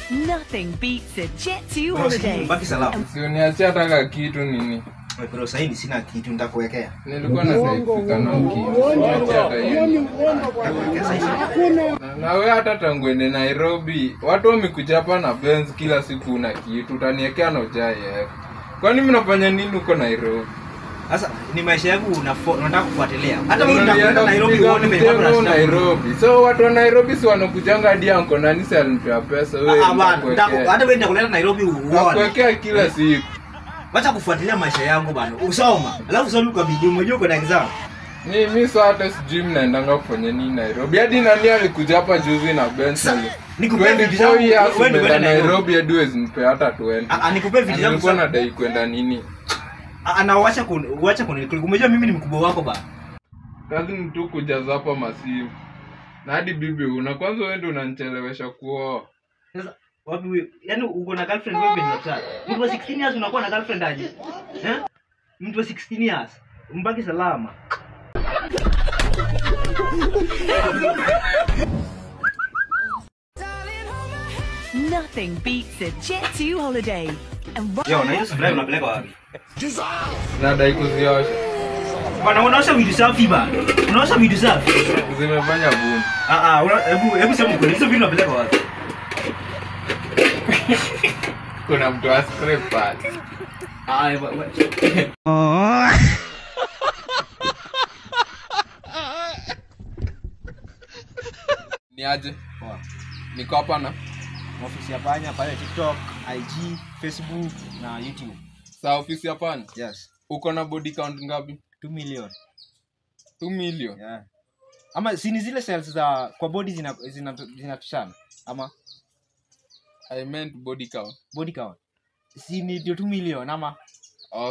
Nothing beats a Jet2 holiday. Baki salama. Usiniachia hata kitu nini. Bro, sasa hivi sina kitu nitakuwekea. Nilikuwa na fika na kitu. Na wewe hata tangu ende Nairobi, watu wamekuja hapa na Benz kila siku una kitu, utaniwekea na ujai. Kwani mnafanya nini huko Nairobi? Sasa ni maisha yangu unataka kufuatilia. Hata wewe unaenda Nairobi uone mimi Nairobi. So watu wa Nairobi si wanakujanga hadi anko nani si alinipea pesa wewe. Hata wewe nitakuleta Nairobi uone. Nakuwekea kila siku. Wacha kufuatilia maisha yangu bana. Usoma. Alafu usome kwa bidii, unajua uko na exam. Mimi sasa hata sijui mnaendanga kufanya nini Nairobi. Hadi nani alikuja hapa juzi na Benz. Nikupe vitu zangu wewe kwenda Nairobi hadi uwezi nipe hata 20. Nikupe vitu zangu. Nilikuwa nadai kwenda nini? Anaacha umejua mimi ni mkubwa wako ba. Kazi ni tu kujaza hapa masimu. Na hadi bibi una kwanza wewe ndio unanichelewesha kuoa. Sasa wapi wewe? Yaani uko na girlfriend wewe ni mtata. Mtu wa 16 years unakuwa na girlfriend aje? Mtu wa 16 years. Mbaki salama. Nothing beats a Jet2 holiday. Yo, na hiyo subscribe unapeleka wapi? Nadai kuziosha. Bana unaosha vitu safi bana. Unaosha vitu safi. Zimefanya buni. Hebu sema kweli, hizo vitu unapeleka wapi? Kuna mtu wa scrape pad. Ni aje? Poa. Niko hapa na Ofisi ya Panya pale TikTok, IG, Facebook na YouTube. Sa ofisi ya Panya? Yes. Uko na body count ngapi? 2 million. 2 million? Yeah. Ama si ni zile cells za kwa body zinatushana ama I meant body count. Body count. Si ni 2 million ama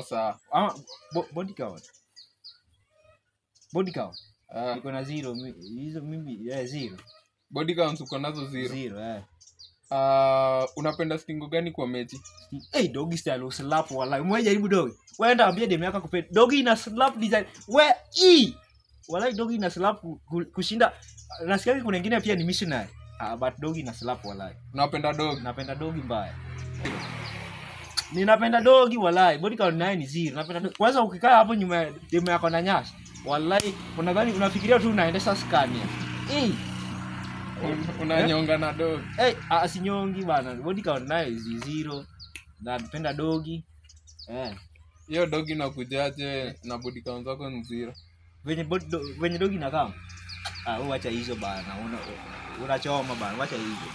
sawa. Ama body count. Body count. Iko na 0. Hizo mimi 0. Body count uko nazo 0. 0 unapenda stingo gani kwa mechi? Doggy style uslap wallahi. Umejaribu doggy? Wewe enda ambia demu yako kupenda. Doggy ina slap design. Wallahi doggy ina slap kushinda. Nasikia kuna wengine pia ni missionary. But doggy ina slap wallahi. Unapenda doggy? Napenda doggy mbaya. Ninapenda doggy wallahi. Body count 9 ni 0. Napenda doggy. Kwanza ukikaa hapo nyuma demu yako na nyashi. Wallahi unadhani unafikiria tu unaendesha Scania. Unanyonga na dog. Asinyongi bana. Body count nayo 0. Napenda dogi. Hiyo dogi nakujaje na body count zako ni 0? Venye dogi na kama. Acha hizo bana. Unachoma bana. Acha hizo.